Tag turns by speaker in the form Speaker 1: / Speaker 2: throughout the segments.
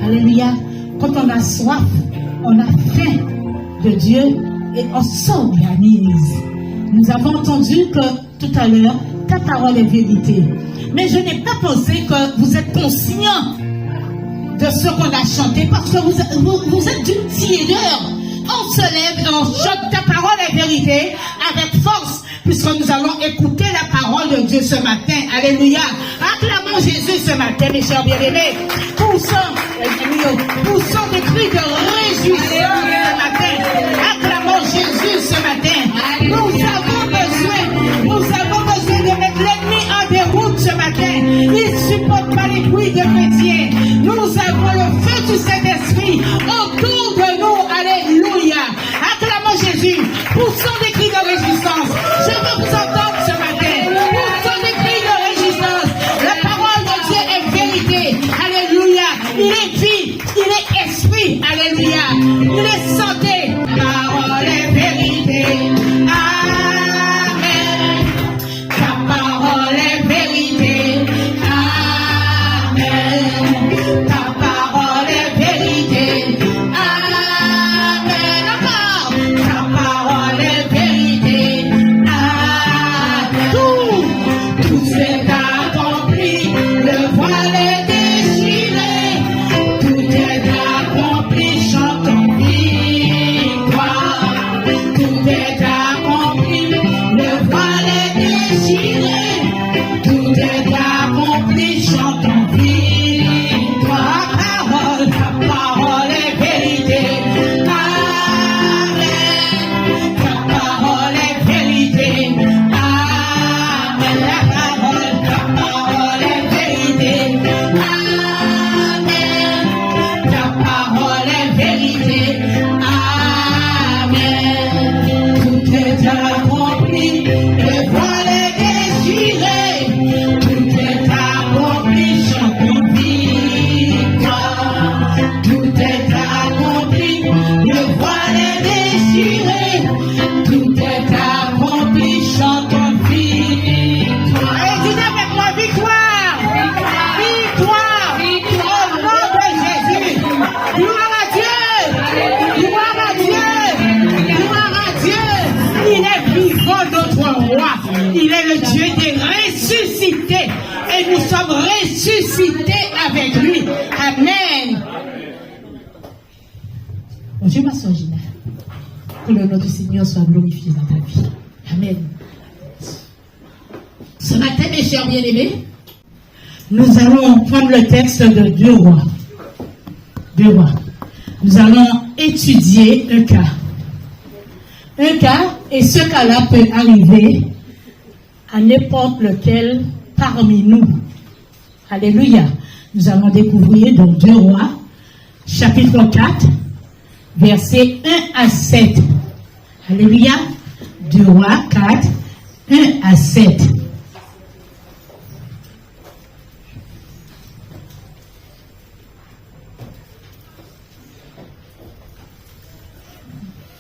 Speaker 1: Alléluia. Quand on a soif, on a faim de Dieu et on s'organise. Nous avons entendu que tout à l'heure, ta parole est vérité. Mais je n'ai pas pensé que vous êtes conscient de ce qu'on a chanté parce que vous êtes d'une tiédeur. On se lève et on chante ta parole est vérité avec force puisque nous allons écouter la parole de Dieu ce matin. Alléluia. Acclamons Jésus ce matin, mes chers bien-aimés. Poussons des cris de réjouissance ce matin. Acclamons Jésus ce matin. Nous avons besoin de mettre l'ennemi en déroute ce matin. Il ne supporte pas les bruits de chrétiens. Nous avons le feu du Saint-Esprit autour de nous. Alléluia. Acclamons Jésus. Poussons des cris de résistance. Je veux vous entendre ce matin. Poussons des cris de résistance. La parole de Dieu est vérité. Alléluia. Il est vie. Il est esprit. Alléluia. Il est santé. La parole est vérité. Amen. Ta parole est vérité. Amen. Ta parole est vérité. Amen. Encore. Ta parole est vérité. Amen. Tout s'est accompli. Le voile est déchiré. Tout est accompli. Chantons victoire. Tout est accompli. Le voile est déchiré. Tout est accompli. Chantons victoire. Ta parole est vérité. Amen. Ta parole est vérité. Amen. Ta parole est vérité. Amen. Ta parole est vérité. Amen. Tout est accompli. Le voile est déchiré. Tout est accompli. Chantons victoire. Tout est accompli. Le voile est déchiré. Tout est accompli. Chantons victoire. Allez, dites avec moi victoire. Victoire. Au nom de Jésus. Gloire à Dieu. Gloire à Dieu. Gloire à Dieu. Il est vivant, notre roi. Il est le Dieu des ressuscités. Et nous sommes ressuscités avec lui. Amen. Bonjour ma soeur Gina. Que le nom du Seigneur soit glorifié dans ta vie. Amen. Ce matin, mes chers bien-aimés, nous allons prendre le texte de 2 Rois. 2 Rois. Nous allons étudier un cas. Un cas, et ce cas-là peut arriver à n'importe lequel parmi nous. Alléluia. Nous allons découvrir dans 2 Rois, chapitre 4, versets 1 à 7. Alléluia. 2 Rois 4, 1 à 7.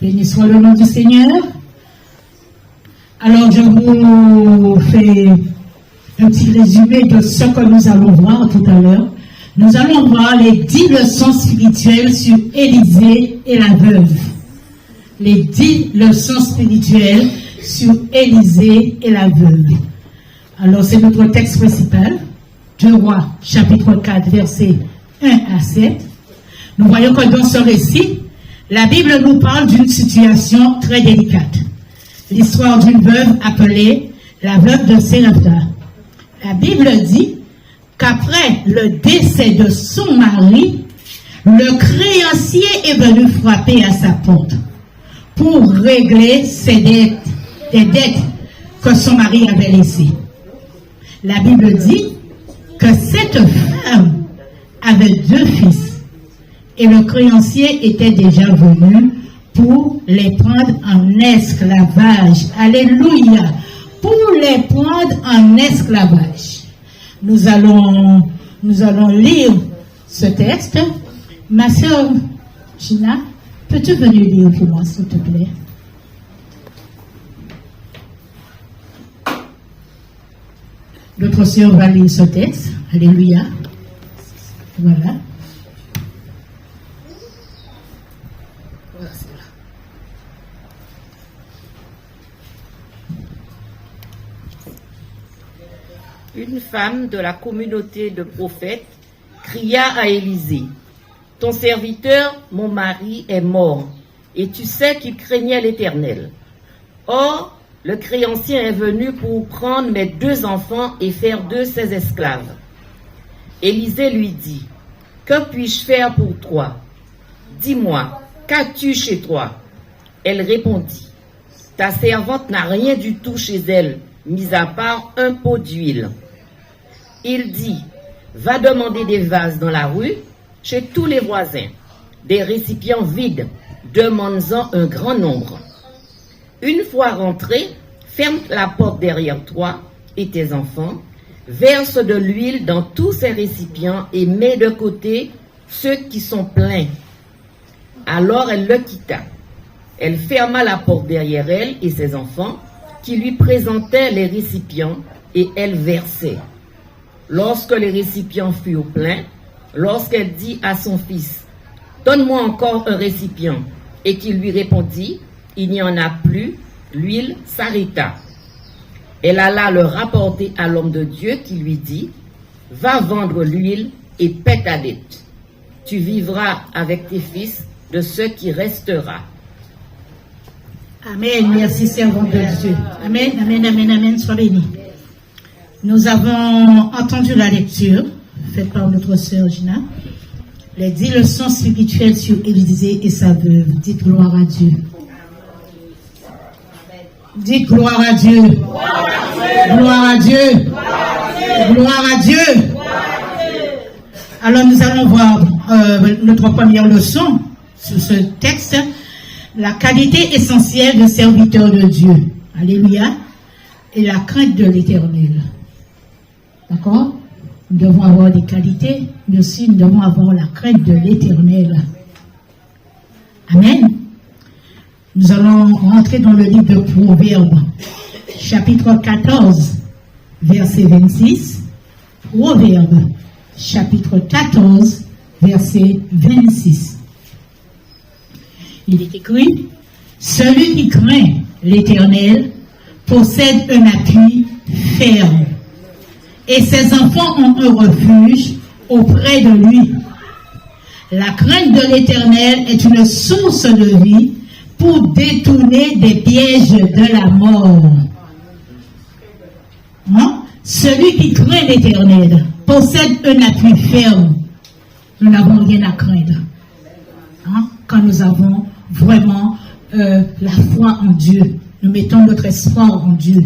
Speaker 1: Béni soit le nom du Seigneur. Alors, je vous fais un petit résumé de ce que nous allons voir tout à l'heure. Nous allons voir les 10 leçons spirituelles sur Élisée et la veuve. Les 10 leçons spirituelles sur Élisée et la veuve. Alors, c'est notre texte principal. 2 Rois, chapitre 4, versets 1 à 7. Nous voyons que dans ce récit, la Bible nous parle d'une situation très délicate. L'histoire d'une veuve appelée la veuve de Sérapta. La Bible dit qu'après le décès de son mari, le créancier est venu frapper à sa porte pour régler des dettes que son mari avait laissées. La Bible dit que cette femme avait 2 fils. Et le créancier était déjà venu pour les prendre en esclavage. Alléluia. Pour les prendre en esclavage. Nous allons lire ce texte. Ma sœur Gina, peux-tu venir lire pour moi, s'il te plaît? Notre sœur va lire ce texte. Alléluia. Voilà.
Speaker 2: une femme de la communauté de prophètes cria à Élisée, « Ton serviteur, mon mari, est mort, et tu sais qu'il craignait l'Éternel. Or, le créancier est venu pour prendre mes 2 enfants et faire d'eux ses esclaves. » Élisée lui dit, « Que puis-je faire pour toi? Dis-moi, qu'as-tu chez toi? » Elle répondit, « Ta servante n'a rien du tout chez elle, mis à part un pot d'huile. » Il dit, « Va demander des vases dans la rue, chez tous les voisins, des récipients vides, demande-en un grand nombre. Une fois rentré, ferme la porte derrière toi et tes enfants, verse de l'huile dans tous ces récipients et mets de côté ceux qui sont pleins. » Alors elle le quitta. Elle ferma la porte derrière elle et ses enfants, qui lui présentaient les récipients, et elle versait. Lorsque les récipients furent pleins, lorsqu'elle dit à son fils, « Donne-moi encore un récipient », et qu'il lui répondit, « Il n'y en a plus », l'huile s'arrêta. Elle alla le rapporter à l'homme de Dieu qui lui dit, « Va vendre l'huile et paie ta dette. Tu vivras avec tes fils de ce qui restera. »
Speaker 1: Amen. Merci, servant de Dieu. Amen, amen, amen, amen. Sois béni. Nous avons entendu la lecture faite par notre sœur Gina. Les 10 leçons spirituelles sur Élisée et sa veuve. Dites gloire à Dieu. Dites gloire à Dieu. Gloire à Dieu. Gloire à Dieu. Alors nous allons voir notre première leçon sur ce texte. La qualité essentielle de serviteur de Dieu. Alléluia. Et la crainte de l'Éternel. D'accord? Nous devons avoir des qualités, mais aussi nous devons avoir la crainte de l'Éternel. Amen. Nous allons rentrer dans le livre de Proverbes, chapitre 14, verset 26. Proverbes, chapitre 14, verset 26. Il est écrit, « Celui qui craint l'Éternel possède un appui ferme, et ses enfants ont un refuge auprès de lui. La crainte de l'Éternel est une source de vie pour détourner des pièges de la mort. » Hein? Celui qui craint l'Éternel possède un appui ferme. Nous n'avons rien à craindre. Hein? Quand nous avons vraiment la foi en Dieu. Nous mettons notre espoir en Dieu.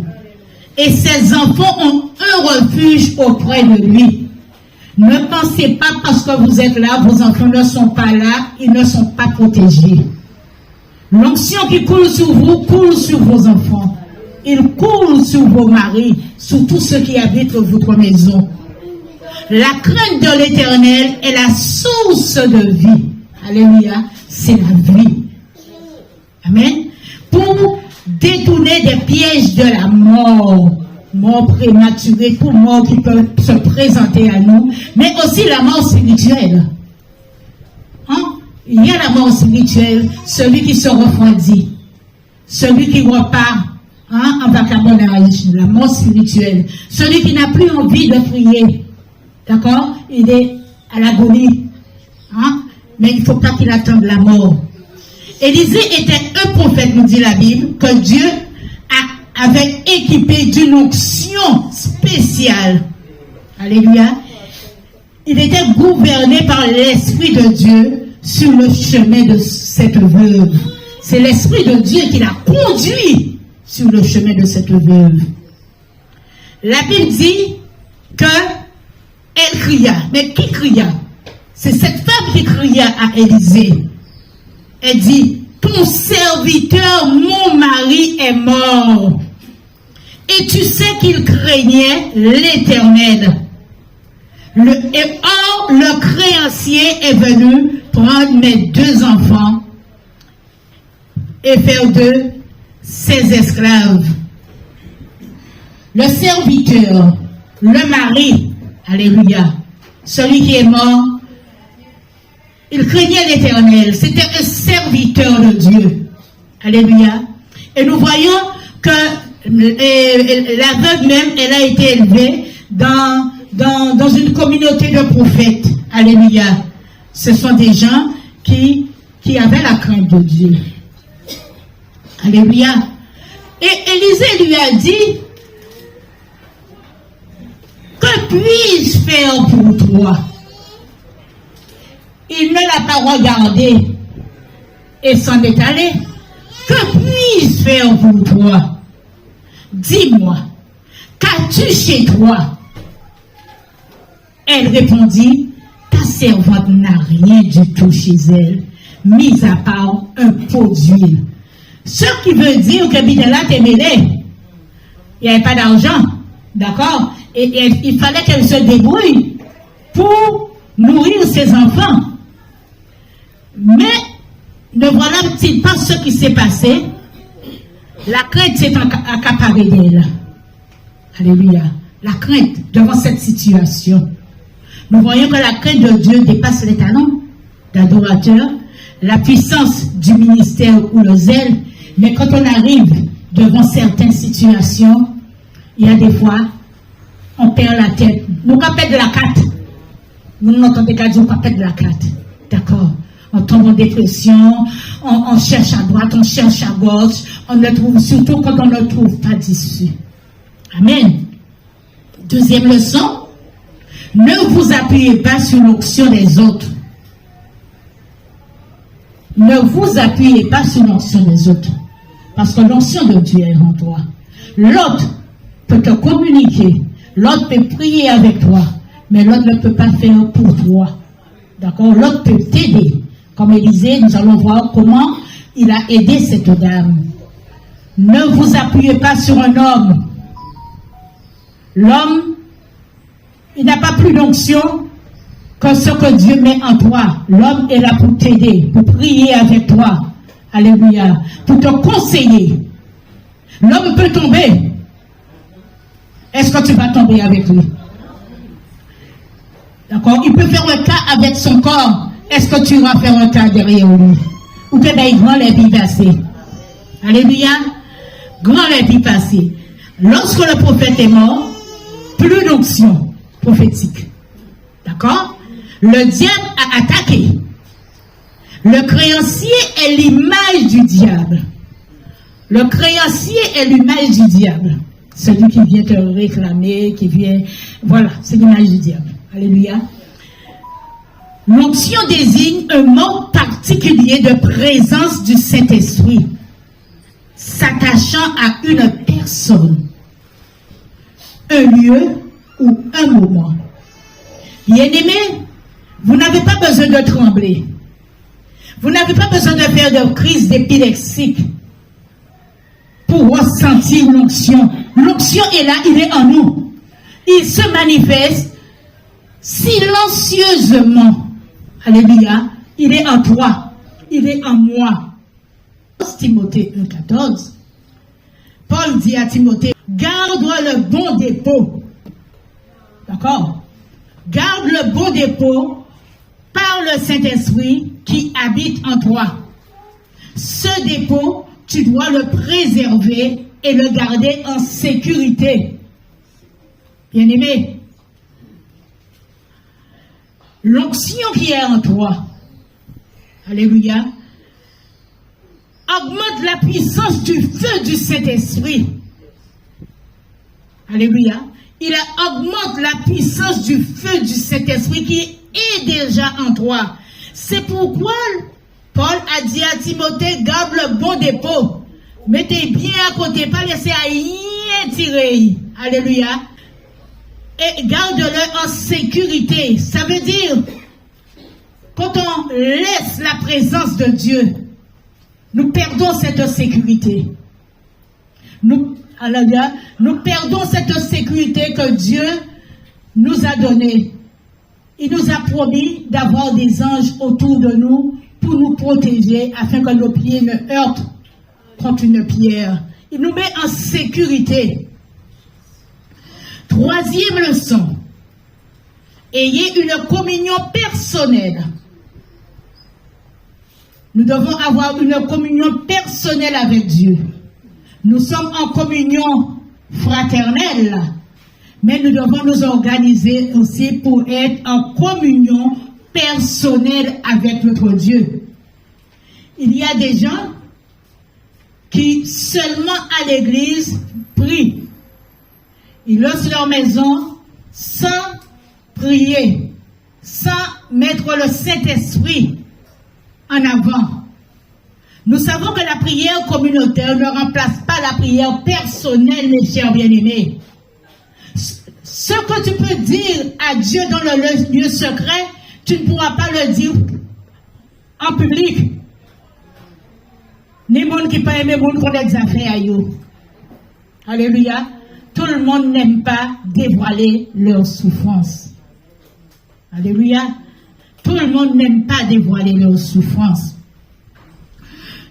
Speaker 1: Et ses enfants ont un refuge auprès de lui. Ne pensez pas parce que vous êtes là, vos enfants ne sont pas là, ils ne sont pas protégés. L'onction qui coule sur vous, coule sur vos enfants. Il coule sur vos maris, sur tous ceux qui habitent votre maison. La crainte de l'Éternel est la source de vie. Alléluia, c'est la vie. Amen. Pour détourner des pièges de la mort, mort prématurée, pour mort qui peut se présenter à nous, mais aussi la mort spirituelle. Hein? Il y a la mort spirituelle, celui qui se refroidit, celui qui repart en vagabondage, la mort spirituelle, celui qui n'a plus envie de prier. D'accord? Il est à l'agonie. Hein? Mais il ne faut pas qu'il attende la mort. Élisée était un prophète, nous dit la Bible, que Dieu avait équipé d'une onction spéciale. Alléluia. Il était gouverné par l'Esprit de Dieu sur le chemin de cette veuve. C'est l'Esprit de Dieu qui l'a conduit sur le chemin de cette veuve. La Bible dit que elle cria. Mais qui cria? C'est cette femme qui cria à Élisée. Elle dit, ton serviteur, mon mari, est mort. Et tu sais qu'il craignait l'Éternel. Or, le créancier est venu prendre mes 2 enfants et faire d'eux ses esclaves. Le serviteur, le mari, alléluia, celui qui est mort, il craignait l'Éternel. C'était un serviteur de Dieu. Alléluia. Et nous voyons que la veuve même, elle a été élevée dans une communauté de prophètes. Alléluia. Ce sont des gens qui avaient la crainte de Dieu. Alléluia. Et Élisée lui a dit, que puis-je faire pour toi? Il ne l'a pas regardé et s'en est allé. Que puis-je faire pour toi? Dis-moi, qu'as-tu chez toi? Elle répondit, ta servante n'a rien du tout chez elle, mis à part un pot d'huile. Ce qui veut dire que Bidela t'est mêlé. Il n'y avait pas d'argent, d'accord? Et il fallait qu'elle se débrouille pour nourrir ses enfants. Mais ne voilà-t-il pas ce qui s'est passé? La crainte s'est accaparée d'elle. Alléluia. La crainte devant cette situation. Nous voyons que la crainte de Dieu dépasse les talents d'adorateur, la puissance du ministère ou le zèle. Mais quand on arrive devant certaines situations, il y a des fois, on perd la tête. Nous on perd de la carte. Vous n'entendez qu'à dire on perd de la carte. D'accord? On tombe en dépression, on cherche à droite, on cherche à gauche, on ne trouve, surtout quand on ne trouve pas d'issue. Amen. Deuxième leçon, ne vous appuyez pas sur l'onction des autres. Ne vous appuyez pas sur l'onction des autres. Parce que l'onction de Dieu est en toi. L'autre peut te communiquer, l'autre peut prier avec toi, mais l'autre ne peut pas faire pour toi. D'accord? L'autre peut t'aider. Comme Élisée, nous allons voir comment il a aidé cette dame. Ne vous appuyez pas sur un homme. L'homme, il n'a pas plus d'onction que ce que Dieu met en toi. L'homme est là pour t'aider, pour prier avec toi. Alléluia. Pour te conseiller. L'homme peut tomber. Est-ce que tu vas tomber avec lui? D'accord? Il peut faire un cas avec son corps. Est-ce que tu vas faire un cas derrière lui? Ou que des grands les vies passées? Alléluia. Grand les vies passées. Lorsque le prophète est mort, plus d'onction prophétique. D'accord? Le diable a attaqué. Le créancier est l'image du diable. Le créancier est l'image du diable. Celui qui vient te réclamer, qui vient... Voilà, c'est l'image du diable. Alléluia. L'onction désigne un mode particulier de présence du Saint-Esprit, s'attachant à une personne, un lieu ou un moment. Bien-aimés, vous n'avez pas besoin de trembler. Vous n'avez pas besoin de faire de crise d'épilepsie pour ressentir l'onction. L'onction est là, il est en nous. Il se manifeste silencieusement. Alléluia. Il est en toi. Il est en moi. Timothée 1,14. Paul dit à Timothée, garde le bon dépôt. D'accord? Garde le bon dépôt par le Saint-Esprit qui habite en toi. Ce dépôt, tu dois le préserver et le garder en sécurité. Bien-aimé, l'onction qui est en toi, alléluia, augmente la puissance du feu du Saint-Esprit. Alléluia. Il augmente la puissance du feu du Saint-Esprit qui est déjà en toi. C'est pourquoi Paul a dit à Timothée, garde le bon dépôt. Mettez bien à côté, pas laisser à rien tirer. Alléluia. Et garde-le en sécurité. Ça veut dire, quand on laisse la présence de Dieu, nous perdons cette sécurité. Nous perdons cette sécurité que Dieu nous a donnée. Il nous a promis d'avoir des anges autour de nous pour nous protéger afin que nos pieds ne heurtent contre une pierre. Il nous met en sécurité. Troisième leçon. Ayez une communion personnelle. Nous devons avoir une communion personnelle avec Dieu. Nous sommes en communion fraternelle, Mais nous devons nous organiser aussi pour être en communion personnelle avec notre Dieu. Il y a des gens qui seulement à l'église prient. Ils laissent leur maison sans prier, sans mettre le Saint-Esprit en avant. Nous savons que la prière communautaire ne remplace pas la prière personnelle, mes chers bien-aimés. Ce que tu peux dire à Dieu dans le lieu secret, tu ne pourras pas le dire en public. Ni monde qui pas aimer monde qu'on a des affaires à eux. Alléluia. Tout le monde n'aime pas dévoiler leur souffrance. Alléluia. Tout le monde n'aime pas dévoiler leur souffrance.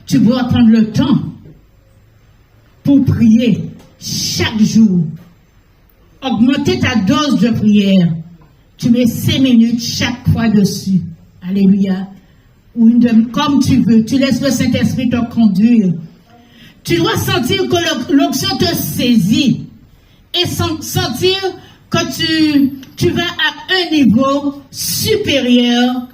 Speaker 1: Tu dois prendre le temps pour prier chaque jour. Augmenter ta dose de prière. Tu mets 5 minutes chaque fois dessus. Alléluia. Ou comme tu veux. Tu laisses le Saint-Esprit te conduire. Tu dois sentir que l'onction te saisit. Et sentir que tu vas à un niveau supérieur.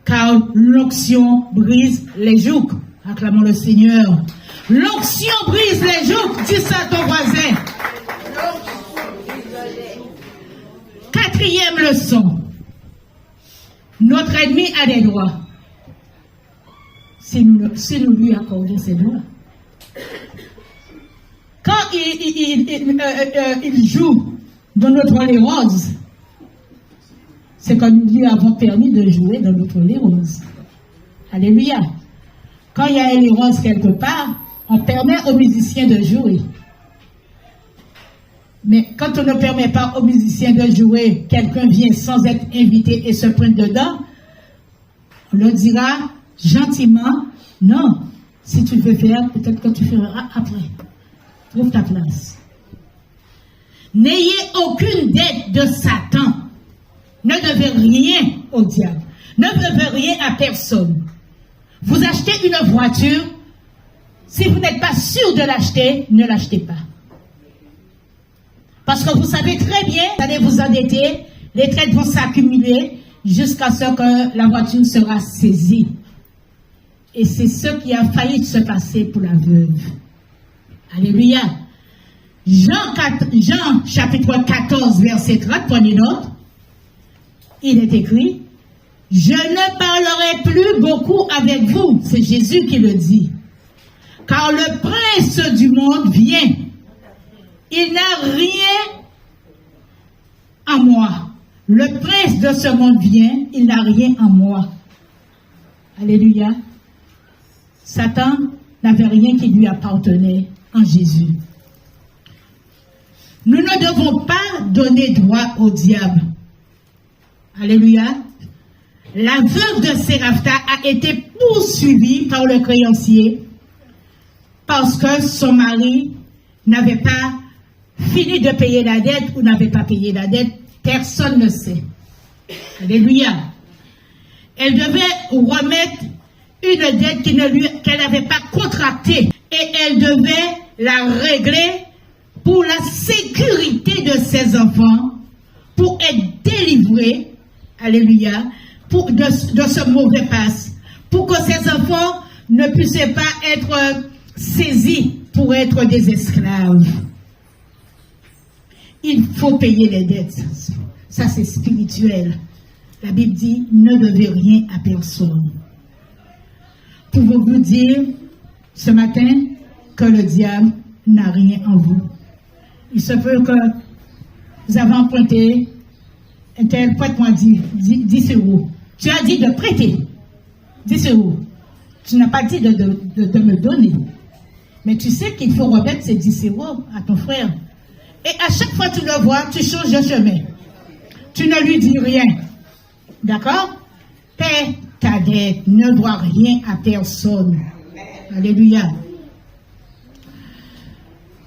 Speaker 1: Car l'onction brise les jougs. Acclamons le Seigneur. L'onction brise les jougs. Dis ça à ton voisin. 4e leçon. Notre ennemi a des droits. Si nous lui accordons ses droits. Quand il joue dans notre lait rose, c'est que nous lui avons permis de jouer dans notre lait rose. Alléluia. Quand il y a un lait rose quelque part, on permet aux musiciens de jouer. Mais quand on ne permet pas aux musiciens de jouer, quelqu'un vient sans être invité et se pointe dedans, on leur dira gentiment, non, si tu veux faire, peut-être que tu feras après. Trouve ta place. N'ayez aucune dette de Satan. Ne devez rien au diable. Ne devez rien à personne. Vous achetez une voiture, si vous n'êtes pas sûr de l'acheter, ne l'achetez pas. Parce que vous savez très bien, vous allez vous endetter, les traites vont s'accumuler jusqu'à ce que la voiture sera saisie. Et c'est ce qui a failli se passer pour la veuve. Alléluia. Jean chapitre 14, verset 30, prenez note. Il est écrit, je ne parlerai plus beaucoup avec vous. C'est Jésus qui le dit. Car le prince du monde vient. Il n'a rien en moi. Le prince de ce monde vient, il n'a rien en moi. Alléluia. Satan n'avait rien qui lui appartenait en Jésus. Nous ne devons pas donner droit au diable. Alléluia. La veuve de Séraphta a été poursuivie par le créancier parce que son mari n'avait pas fini de payer la dette ou n'avait pas payé la dette. Personne ne sait. Alléluia. Elle devait remettre une dette qu'elle n'avait pas contractée et elle devait la régler pour la sécurité de ses enfants, pour être délivrée, alléluia, de ce mauvais passe, pour que ses enfants ne puissent pas être saisis pour être des esclaves. Il faut payer les dettes. Ça, c'est spirituel. La Bible dit, ne devez rien à personne. Pouvons-vous dire ce matin que le diable n'a rien en vous? Il se peut que vous avez emprunté un tel, prête-moi 10 euros. Tu as dit de prêter 10 euros. Tu n'as pas dit de me donner. Mais tu sais qu'il faut remettre ces 10 euros à ton frère. Et à chaque fois que tu le vois, tu changes de chemin. Tu ne lui dis rien. D'accord? Paie ta dette, ne dois rien à personne. Alléluia.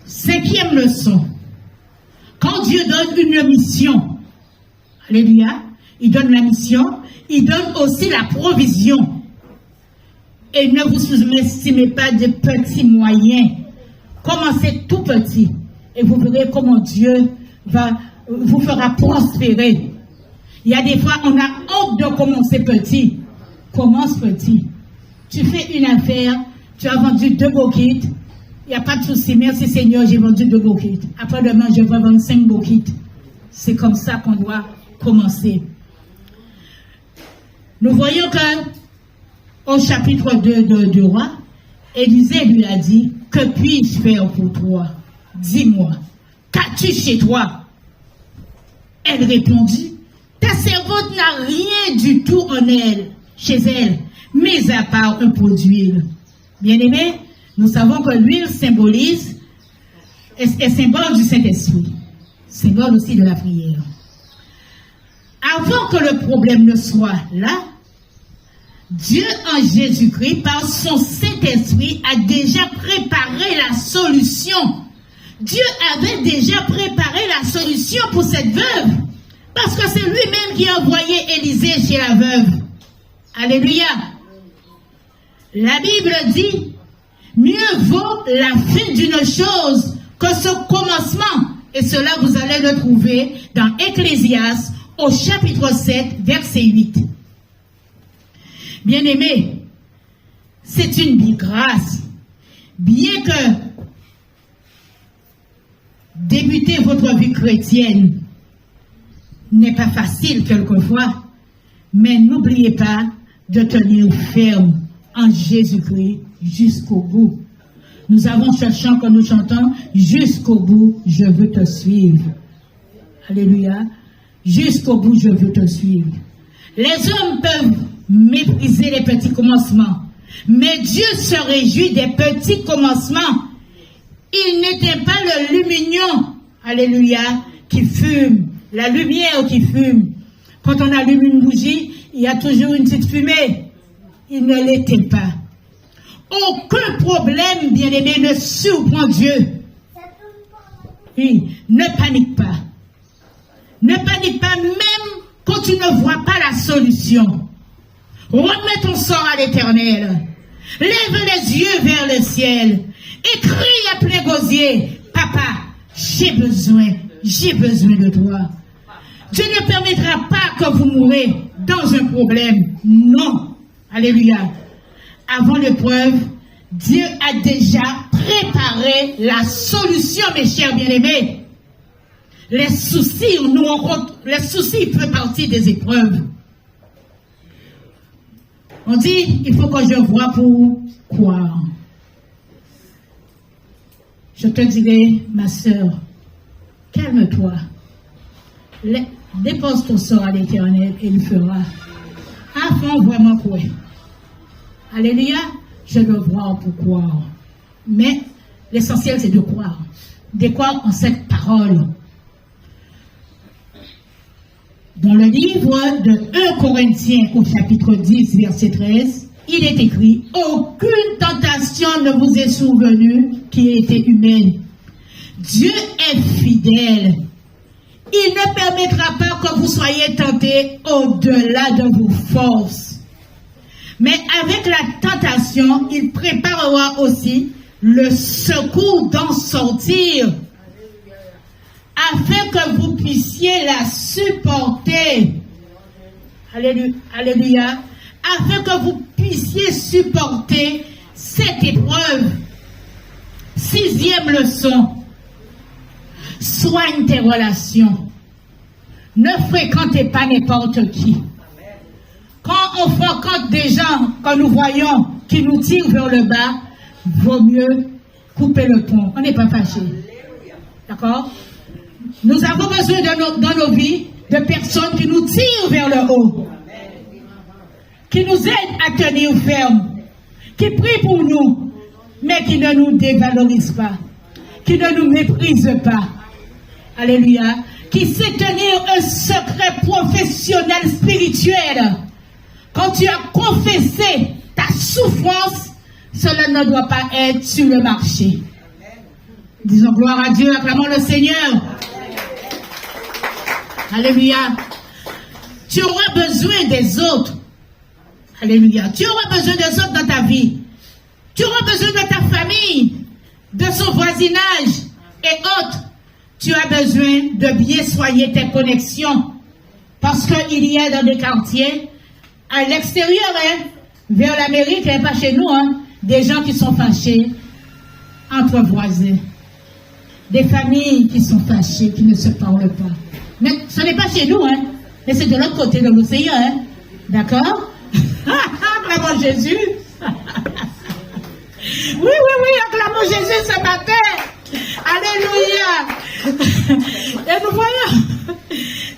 Speaker 1: 5e leçon. Quand Dieu donne une mission, alléluia, il donne la mission, il donne aussi la provision. Et ne vous sous-estimez pas de petits moyens. Commencez tout petit. Et vous verrez comment Dieu va vous fera prospérer. Il y a des fois, on a honte de commencer petit. Commence petit. Tu fais une affaire, tu as vendu 2 bokits, il n'y a pas de souci. Merci Seigneur, j'ai vendu 2 bokits. Après-demain, je vais vendre 5 bokits. C'est comme ça qu'on doit commencer. Nous voyons que au chapitre 2 du roi, Élisée lui a dit, que puis-je faire pour toi? Dis-moi, qu'as-tu chez toi? Elle répondit, ta servante n'a rien du tout en elle, chez elle, mis à part un pot d'huile. Bien-aimés, nous savons que l'huile symbolise, est symbole du Saint-Esprit, symbole aussi de la prière. Avant que le problème ne soit là, Dieu en Jésus-Christ, par son Saint-Esprit, a déjà préparé la solution. Dieu avait déjà préparé la solution pour cette veuve. Parce que c'est lui-même qui a envoyé Élisée chez la veuve. Alléluia. La Bible dit, mieux vaut la fin d'une chose que ce commencement. Et cela, vous allez le trouver dans Ecclésiaste, au chapitre 7, verset 8. Bien-aimés, c'est une grâce. Bien que débuter votre vie chrétienne n'est pas facile quelquefois, mais n'oubliez pas de tenir ferme en Jésus-Christ jusqu'au bout. Nous avons ce chant que nous chantons, jusqu'au bout, je veux te suivre. Alléluia. Jusqu'au bout, je veux te suivre. Les hommes peuvent mépriser les petits commencements, mais Dieu se réjouit des petits commencements. Il n'éteint pas le lumignon, alléluia, qui fume, la lumière qui fume. Quand on allume une bougie, il y a toujours une petite fumée. Il ne l'éteint pas. Aucun problème, bien-aimé, ne surprend Dieu. Oui, ne panique pas. Ne panique pas, même quand tu ne vois pas la solution. Remets ton sort à l'Éternel. Lève les yeux vers le ciel. Et crie à plein gosier, papa, j'ai besoin de toi. Dieu ne permettra pas que vous mourrez dans un problème. Non. Alléluia. Avant l'épreuve, Dieu a déjà préparé la solution, mes chers bien-aimés. Les soucis, les soucis font partie des épreuves. On dit, il faut que je voie pour croire. Je te dirai, ma sœur, calme-toi. Dépose ton sort à l'Éternel et il fera. Avant vraiment quoi. Alléluia, je veux voir pour croire. Mais l'essentiel c'est de croire. De croire en cette parole. Dans le livre de 1 Corinthiens au chapitre 10, verset 13, il est écrit, aucune tentation ne vous est survenue qui ait été humaine. Dieu est fidèle. Il ne permettra pas que vous soyez tentés au-delà de vos forces. Mais avec la tentation, il préparera aussi le secours d'en sortir, afin que vous puissiez la supporter. Alléluia. Afin que vous puissiez supporter cette épreuve. 6e leçon. Soigne tes relations. Ne fréquentez pas n'importe qui. Quand on fréquente des gens que nous voyons qui nous tirent vers le bas, vaut mieux couper le pont. On n'est pas fâché. D'accord? Nous avons besoin dans nos vies de personnes qui nous tirent vers le haut, qui nous aident à tenir ferme, qui prient pour nous, mais qui ne nous dévalorisent pas, qui ne nous méprisent pas. Alléluia. Qui sait tenir un secret professionnel spirituel. Quand tu as confessé ta souffrance, cela ne doit pas être sur le marché. Disons gloire à Dieu, acclamons le Seigneur. Alléluia. Tu auras besoin des autres. Alléluia. Tu auras besoin des autres dans ta vie. Tu auras besoin de ta famille, de son voisinage et autres. tu as besoin de bien soigner tes connexions. Parce qu'il y a dans des quartiers, à l'extérieur, hein, vers l'Amérique, et pas chez nous, hein, des gens qui sont fâchés entre voisins. Des familles qui sont fâchées, qui ne se parlent pas. Mais ce n'est pas chez nous, hein, mais c'est de l'autre côté de l'océan. Hein. D'accord? Acclamons Jésus. Oui, acclamons Jésus ce matin. Alléluia. Et nous voyons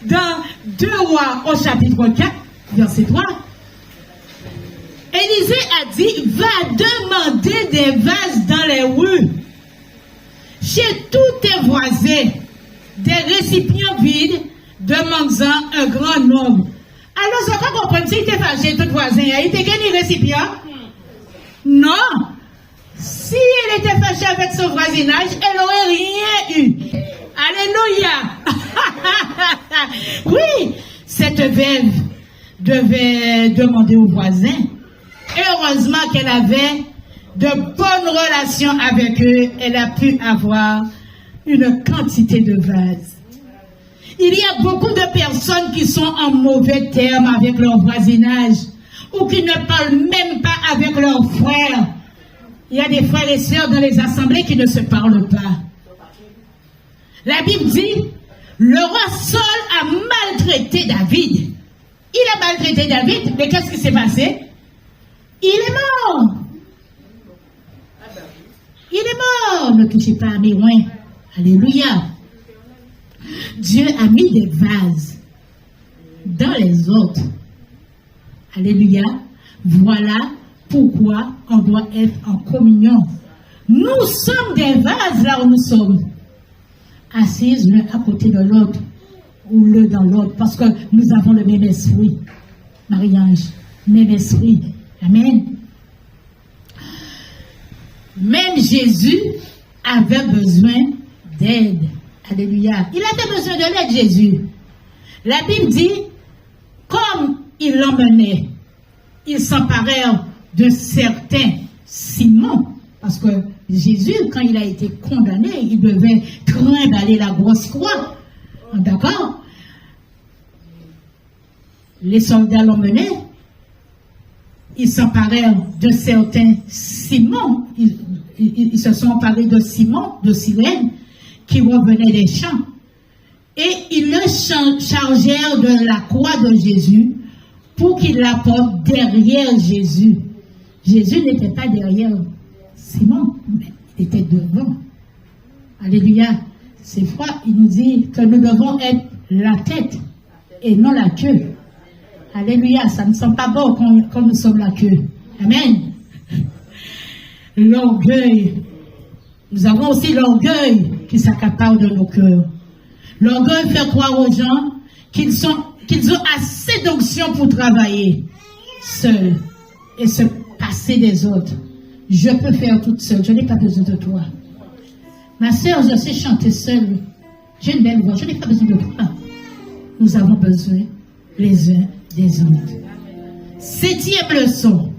Speaker 1: dans 2 Rois au chapitre 4, verset 3, Élisée a dit, va demander des vases dans les rues, chez tous tes voisins, des récipients vides, demande-en un grand nombre. Alors, ça va comprendre, si tu es fâché, tout voisin, il t'a gagné récipient? Non. Si elle était fâchée avec son voisinage, elle n'aurait rien eu. Alléluia. Oui, cette veuve devait demander aux voisins. Heureusement qu'elle avait de bonnes relations avec eux. Elle a pu avoir une quantité de vases. Il y a beaucoup de personnes qui sont en mauvais termes avec leur voisinage ou qui ne parlent même pas avec leurs frères. Il y a des frères et sœurs dans les assemblées qui ne se parlent pas. La Bible dit, le roi Saul a maltraité David. Il a maltraité David, mais qu'est-ce qui s'est passé? Il est mort. Il est mort. Ne touchez pas à mes loin. Alléluia. Dieu a mis des vases dans les autres. Alléluia. Voilà pourquoi on doit être en communion. Nous sommes des vases là où nous sommes. Assises l'un à côté de l'autre ou l'un dans l'autre parce que nous avons le même esprit. Marie-Ange, même esprit. Amen. Même Jésus avait besoin d'aide. Alléluia. Il avait besoin de l'aide, Jésus. La Bible dit, comme il l'emmenait, il s'emparait de certains Simon. Parce que Jésus, quand il a été condamné, il devait trimballer la grosse croix. D'accord? Les soldats l'emmenaient. Ils s'emparèrent de certains Simon. Ils se sont emparés de Simon, de Cyrène, qui revenait des champs. Et ils le chargèrent de la croix de Jésus pour qu'il la porte derrière Jésus. Jésus n'était pas derrière Simon, mais il était devant. Alléluia. C'est fois, il nous dit que nous devons être la tête et non la queue. Alléluia. Ça ne sent pas bon quand nous sommes la queue. Amen. L'orgueil. Nous avons aussi l'orgueil qui s'accapare de nos cœurs. L'orgueil fait croire aux gens qu'ils ont assez d'onction pour travailler seuls et se passer des autres. Je peux faire toute seule, je n'ai pas besoin de toi. Ma sœur, je sais chanter seule. J'ai une belle voix, je n'ai pas besoin de toi. Nous avons besoin les uns des autres. 7e leçon,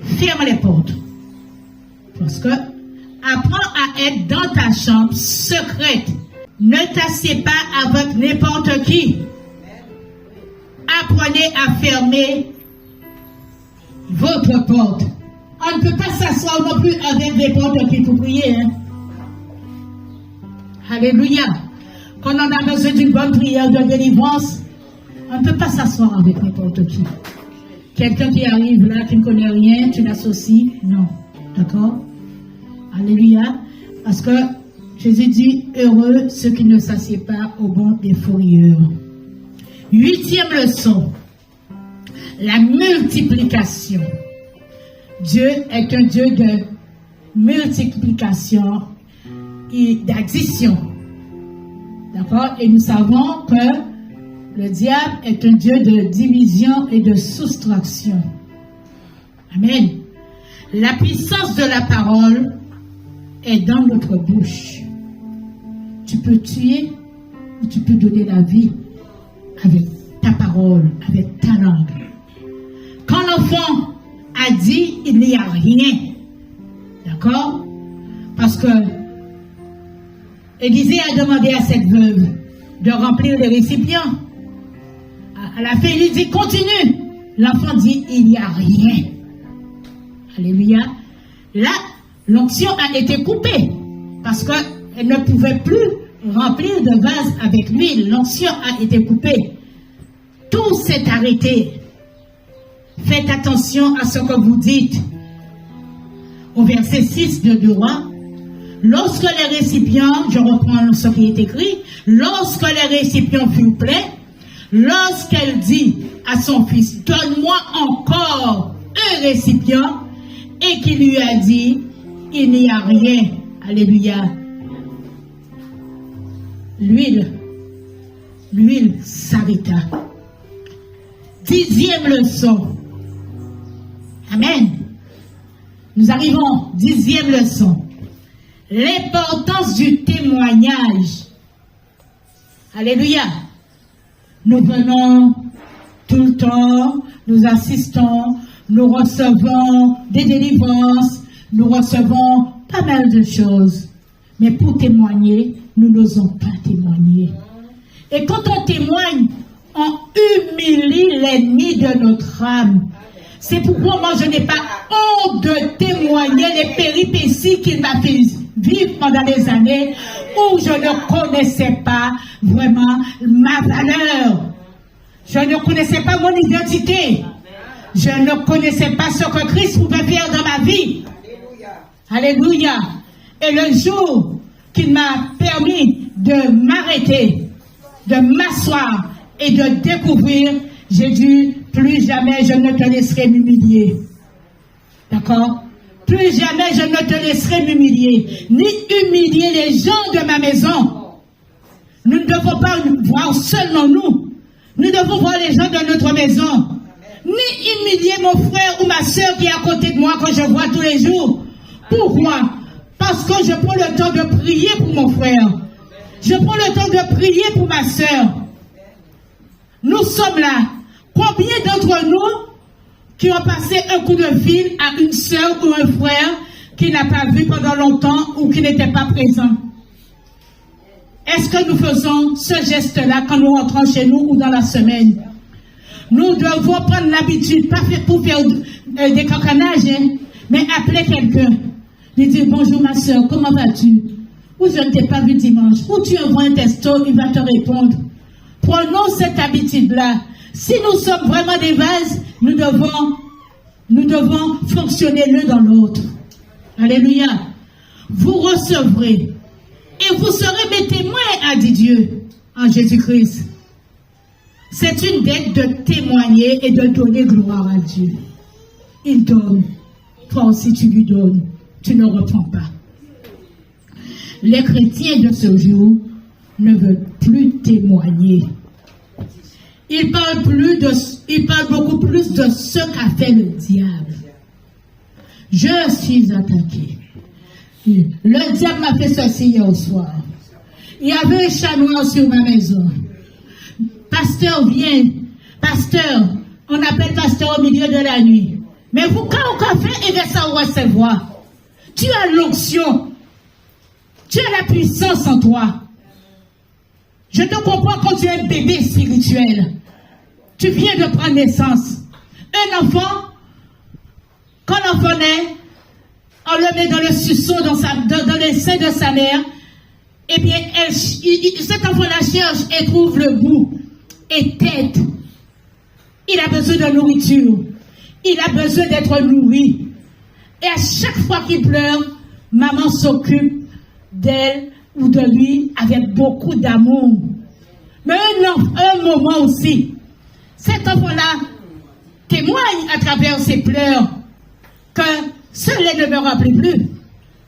Speaker 1: ferme les portes. Parce que apprends à être dans ta chambre secrète. Ne t'assieds pas avec n'importe qui. Apprenez à fermer votre porte. On ne peut pas s'asseoir non plus avec n'importe qui pour prier. Hein? Alléluia. Quand on a besoin d'une bonne prière de délivrance, on ne peut pas s'asseoir avec n'importe qui. Quelqu'un qui arrive là, qui ne connaît rien, tu l'associes? Non. D'accord? Alléluia. Parce que Jésus dit, heureux ceux qui ne s'assiedent pas au banc des fourrières. 8e leçon. La multiplication. Dieu est un Dieu de multiplication et d'addition. D'accord? Et nous savons que le diable est un Dieu de division et de soustraction. Amen. La puissance de la parole est dans notre bouche. Tu peux tuer ou tu peux donner la vie avec ta parole, avec ta langue. Quand l'enfant a dit il n'y a rien, d'accord? Parce que Élisée a demandé à cette veuve de remplir les récipients. À la fin, il lui dit, continue. L'enfant dit, il n'y a rien. Alléluia. Là, l'onction a été coupée parce qu'elle ne pouvait plus remplir de vase avec l'huile. L'onction a été coupée. Tout s'est arrêté. Faites attention à ce que vous dites. Au verset 6 de 2 Rois, lorsque les récipients, je reprends ce qui est écrit, lorsque les récipients furent pleins, lorsqu'elle dit à son fils, donne-moi encore un récipient, et qu'il lui a dit, il n'y a rien. Alléluia. L'huile s'arrêta. 10e leçon. Amen. Nous arrivons, 10e leçon. L'importance du témoignage. Alléluia. Nous venons tout le temps, nous assistons, nous recevons des délivrances, nous recevons pas mal de choses. Mais pour témoigner, nous n'osons pas témoigner. Et quand on témoigne, on humilie l'ennemi de notre âme. C'est pourquoi moi je n'ai pas honte de témoigner les péripéties qu'il m'a fait vivre pendant des années où je ne connaissais pas vraiment ma valeur. Je ne connaissais pas mon identité. Je ne connaissais pas ce que Christ pouvait faire dans ma vie. Alléluia. Et le jour qu'il m'a permis de m'arrêter, de m'asseoir et de découvrir, j'ai dit, plus jamais je ne te laisserai m'humilier. D'accord? Plus jamais je ne te laisserai m'humilier, ni humilier les gens de ma maison. Nous ne devons pas voir seulement nous. Nous devons voir les gens de notre maison. Ni humilier mon frère ou ma soeur qui est à côté de moi que je vois tous les jours. Pourquoi? Parce que je prends le temps de prier pour mon frère. Je prends le temps de prier pour ma soeur. Nous sommes là. Combien d'entre nous qui ont passé un coup de fil à une soeur ou un frère qui n'a pas vu pendant longtemps ou qui n'était pas présent? Est-ce que nous faisons ce geste-là quand nous rentrons chez nous ou dans la semaine? Nous devons prendre l'habitude, pas pour faire des cocanages, hein, mais appeler quelqu'un. Lui dire, bonjour ma soeur, comment vas-tu? Ou je ne t'ai pas vu dimanche. Ou tu envoies un texto, il va te répondre. Prenons cette habitude-là. Si nous sommes vraiment des vases, nous devons fonctionner l'un dans l'autre. Alléluia. Vous recevrez et vous serez mes témoins, a dit Dieu en Jésus-Christ. C'est une dette de témoigner et de donner gloire à Dieu. Il donne. Toi aussi tu lui donnes. Tu ne reprends pas. Les chrétiens de ce jour ne veulent plus témoigner. Ils parlent beaucoup plus de ce qu'a fait le diable. Je suis attaqué. Le diable m'a fait ceci hier soir. Il y avait un chat noir sur ma maison. Pasteur vient. Pasteur, on appelle pasteur au milieu de la nuit. Mais vous, quand on fait, il va ça recevoir. Tu as l'onction. Tu as la puissance en toi. Je te comprends quand tu es un bébé spirituel. Tu viens de prendre naissance. Un enfant, quand l'enfant naît, on le met dans le suçon, dans les seins de sa mère. Eh bien, cet enfant la cherche et trouve le bout et tête. Il a besoin de nourriture. Il a besoin d'être nourri. Et à chaque fois qu'il pleure, maman s'occupe d'elle ou de lui avec beaucoup d'amour. Mais un moment aussi, cet enfant-là témoigne à travers ses pleurs que ce lait ne me remplit plus.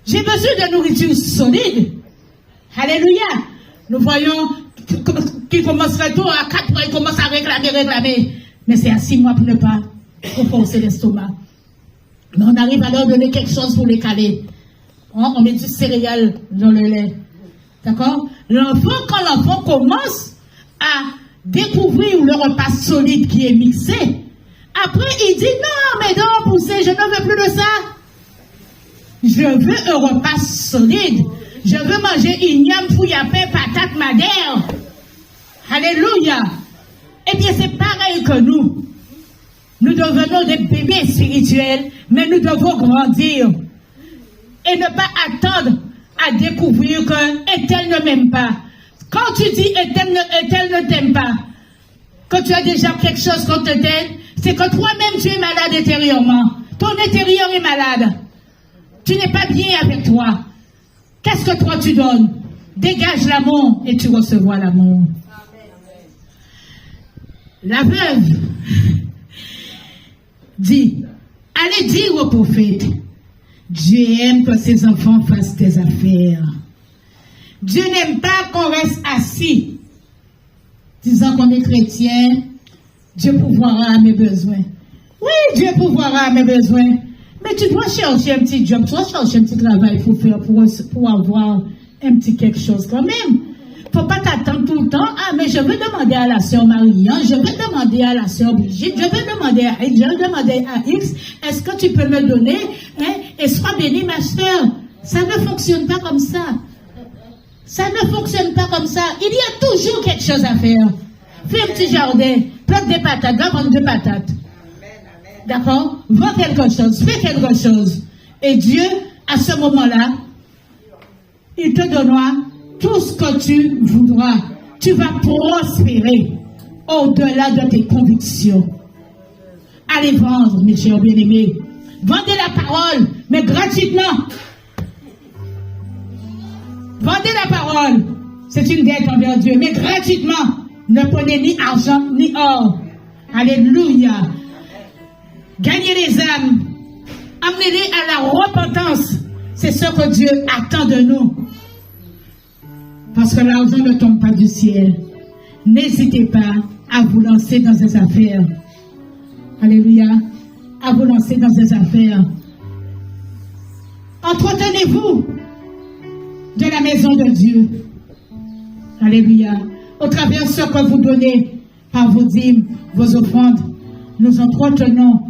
Speaker 1: J'ai besoin de nourriture solide. Alléluia. Nous voyons qu'il commencerait tôt à 4 mois, il commence à réclamer. Mais c'est à 6 mois pour ne pas forcer l'estomac. Mais on arrive à leur donner quelque chose pour les caler. On met du céréal dans le lait. D'accord? Quand l'enfant commence à découvrir le repas solide qui est mixé, après il dit non, mais non, poussez, je ne veux plus de ça. Je veux un repas solide. Je veux manger igname, fouillapé, patate, madère. Alléluia. Eh bien, c'est pareil que nous. Nous devenons des bébés spirituels, mais nous devons grandir. Et ne pas attendre à découvrir que tel ne m'aime pas. Quand tu dis tel ne t'aime pas, que tu as déjà quelque chose contre tel, c'est que toi-même tu es malade intérieurement. Ton intérieur est malade. Tu n'es pas bien avec toi. Qu'est-ce que toi tu donnes? Dégage l'amour et tu recevras l'amour. La veuve dit, allez dire au prophète, Dieu aime que ses enfants fassent des affaires. Dieu n'aime pas qu'on reste assis, disant qu'on est chrétien. Dieu pourvoira à mes besoins. Oui, Dieu pourvoira à mes besoins. Mais tu dois chercher un petit job, tu dois chercher un petit travail pour faire, pour avoir un petit quelque chose quand même. Faut pas t'attendre tout le temps. Ah, mais je veux demander à la sœur Marie-Anne, je veux demander à la sœur Brigitte, je veux demander à X, je veux demander à X, est-ce que tu peux me donner, hein, et sois bénie ma sœur. Ça ne fonctionne pas comme ça. Ça ne fonctionne pas comme ça. Il y a toujours quelque chose à faire. Fais un petit jardin, plante des patates, va vendre des patates. D'accord? Vends quelque chose, fais quelque chose. Et Dieu, à ce moment-là, il te donnera tout ce que tu voudras. Tu vas prospérer au-delà de tes convictions. Allez vendre, mes chers bien-aimés. Vendez la parole, mais gratuitement. Vendez la parole. C'est une dette envers Dieu, mais gratuitement. Ne prenez ni argent, ni or. Alléluia. Gagnez les âmes. Amenez-les à la repentance. C'est ce que Dieu attend de nous. Parce que l'argent ne tombe pas du ciel. N'hésitez pas à vous lancer dans ces affaires. Alléluia. À vous lancer dans ces affaires. Entretenez-vous de la maison de Dieu. Alléluia. Au travers de ce que vous donnez par vos dîmes, vos offrandes, nous entretenons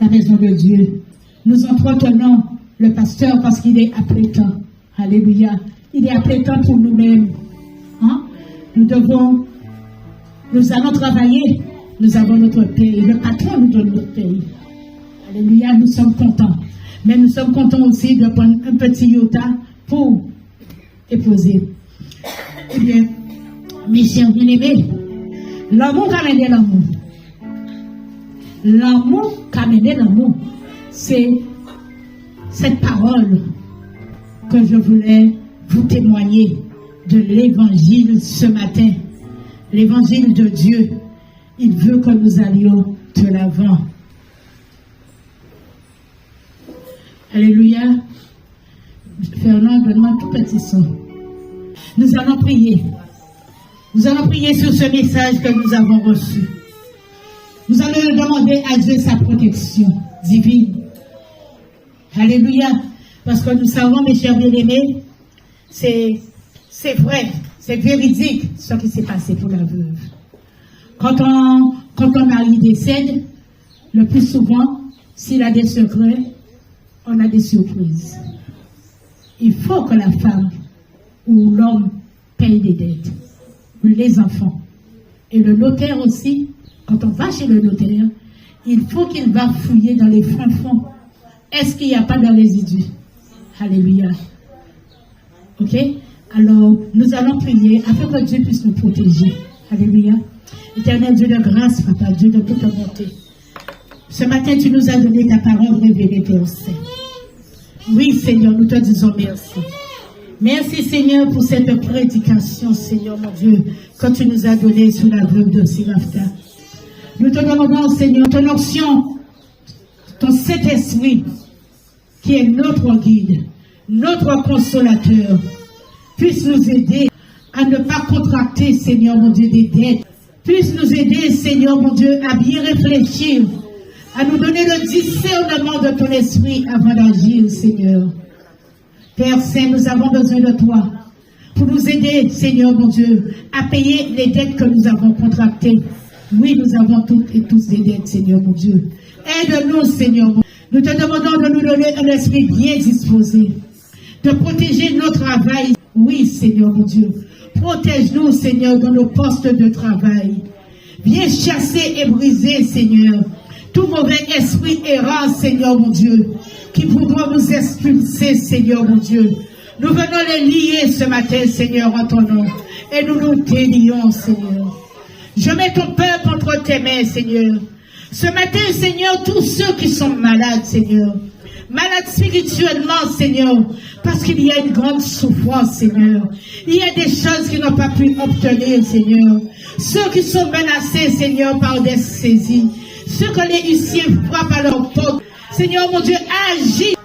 Speaker 1: la maison de Dieu. Nous entretenons le pasteur parce qu'il est appelé temps. Alléluia. Il est appelé temps pour nous-mêmes. Hein? Nous allons travailler. Nous avons notre paye. Le patron nous donne notre paye. Alléluia. Nous sommes contents. Mais nous sommes contents aussi de prendre un petit iota pour déposer. Eh bien, mes chers bien-aimés, l'amour qu'a mené l'amour. L'amour qu'a mené l'amour. C'est cette parole que je voulais vous témoigner de l'évangile ce matin. L'évangile de Dieu. Il veut que nous allions de l'avant. Alléluia. Fernand, donne-moi tout petit son. Nous allons prier. Nous allons prier sur ce message que nous avons reçu. Nous allons demander à Dieu sa protection divine. Alléluia. Parce que nous savons, mes chers bien-aimés, c'est vrai, c'est véridique ce qui s'est passé pour la veuve. Quand un mari décède, le plus souvent, s'il a des secrets, on a des surprises. Il faut que la femme ou l'homme paye des dettes. Les enfants. Et le notaire aussi, quand on va chez le notaire, il faut qu'il va fouiller dans les fonds. Est-ce qu'il n'y a pas de résidus? Alléluia. Ok? Alors, nous allons prier afin que Dieu puisse nous protéger. Alléluia. Éternel Dieu de grâce, Papa, Dieu de toute bonté. Ce matin, tu nous as donné ta parole révélée, Père Saint. Oui, Seigneur, nous te disons merci. Merci, Seigneur, pour cette prédication, Seigneur, mon Dieu, que tu nous as donnée sous la veuve de Sérapta. Nous te demandons, Seigneur, ton onction, ton Saint-Esprit, qui est notre guide, notre consolateur, puisse nous aider à ne pas contracter, Seigneur, mon Dieu, des dettes. Puisse nous aider, Seigneur, mon Dieu, à bien réfléchir, à nous donner le discernement de ton esprit avant d'agir, Seigneur. Père Saint, nous avons besoin de toi pour nous aider, Seigneur mon Dieu, à payer les dettes que nous avons contractées. Oui, nous avons toutes et tous des dettes, Seigneur mon Dieu. Aide-nous, Seigneur. Nous te demandons de nous donner un esprit bien disposé. de protéger nos travail. Oui, Seigneur mon Dieu. Protège-nous, Seigneur, dans nos postes de travail. Viens chasser et briser, Seigneur, tout mauvais esprit errant, Seigneur mon Dieu, qui voudra nous expulser, Seigneur mon Dieu. Nous venons les lier ce matin, Seigneur, en ton nom, et nous nous délions, Seigneur. Je mets ton peuple entre tes mains, Seigneur. Ce matin, Seigneur, tous ceux qui sont malades, Seigneur, malades spirituellement, Seigneur, parce qu'il y a une grande souffrance, Seigneur. Il y a des choses qu'ils n'ont pas pu obtenir, Seigneur. Ceux qui sont menacés, Seigneur, par des saisies. Ceux que les huissiers frappent à leur porte. Seigneur, mon Dieu, agis,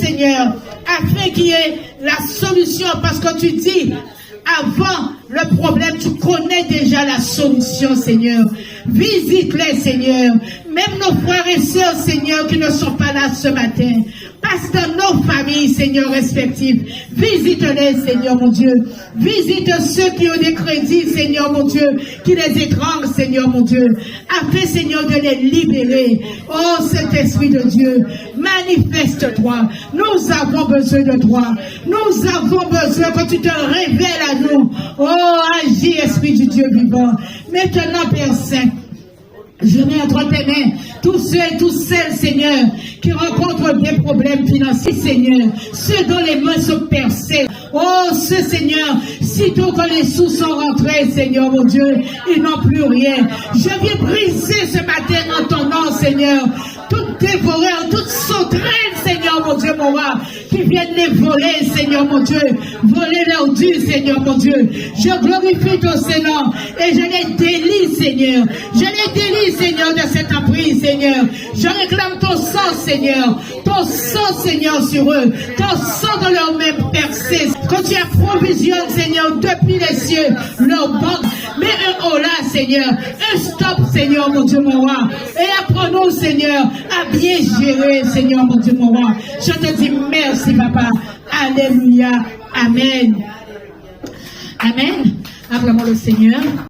Speaker 1: Seigneur, afin qu'il y ait la solution, parce que tu dis, avant le problème, tu connais déjà la solution, Seigneur. Visite-les, Seigneur. Même nos frères et sœurs, Seigneur, qui ne sont pas là ce matin. Passe dans nos familles, Seigneur, respectives. Visite-les, Seigneur, mon Dieu. Visite ceux qui ont des crédits, Seigneur, mon Dieu, qui les étranglent, Seigneur, mon Dieu. Afin, Seigneur, de les libérer. Oh, Saint-Esprit de Dieu, manifeste-toi. Nous avons besoin de toi. Nous avons besoin que tu te révèles à nous. Oh, agis, Esprit du Dieu vivant. Maintenant, Père Saint, je mets entre tes mains tous ceux et toutes celles, Seigneur, qui rencontrent des problèmes financiers, Seigneur. Ceux dont les mains sont percées. Oh, ce Seigneur, sitôt que les sous sont rentrés, Seigneur, mon Dieu, ils n'ont plus rien. Je viens briser ce matin en ton nom, Seigneur, toutes dévoreurs, toutes sauterelles, Seigneur, mon Dieu, mon roi, qui viennent les voler, Seigneur, mon Dieu, voler leur dû, Seigneur, mon Dieu. Je glorifie ton Seigneur et je les délie, Seigneur. Je les délie, Seigneur, de cette emprise, Seigneur. Je réclame ton sang, Seigneur. Ton sang, Seigneur, sur eux. Ton sang dans leurs mains percées. Quand tu as provisionné, Seigneur, depuis les cieux, leur banque. Mets un haut là, Seigneur. Un stop, Seigneur, mon Dieu, mon roi. Et apprenons, Seigneur, à bien gérer, Seigneur, mon Dieu, mon roi. Je te dis merci, Papa. Alléluia. Amen. Amen. Acclamons le Seigneur.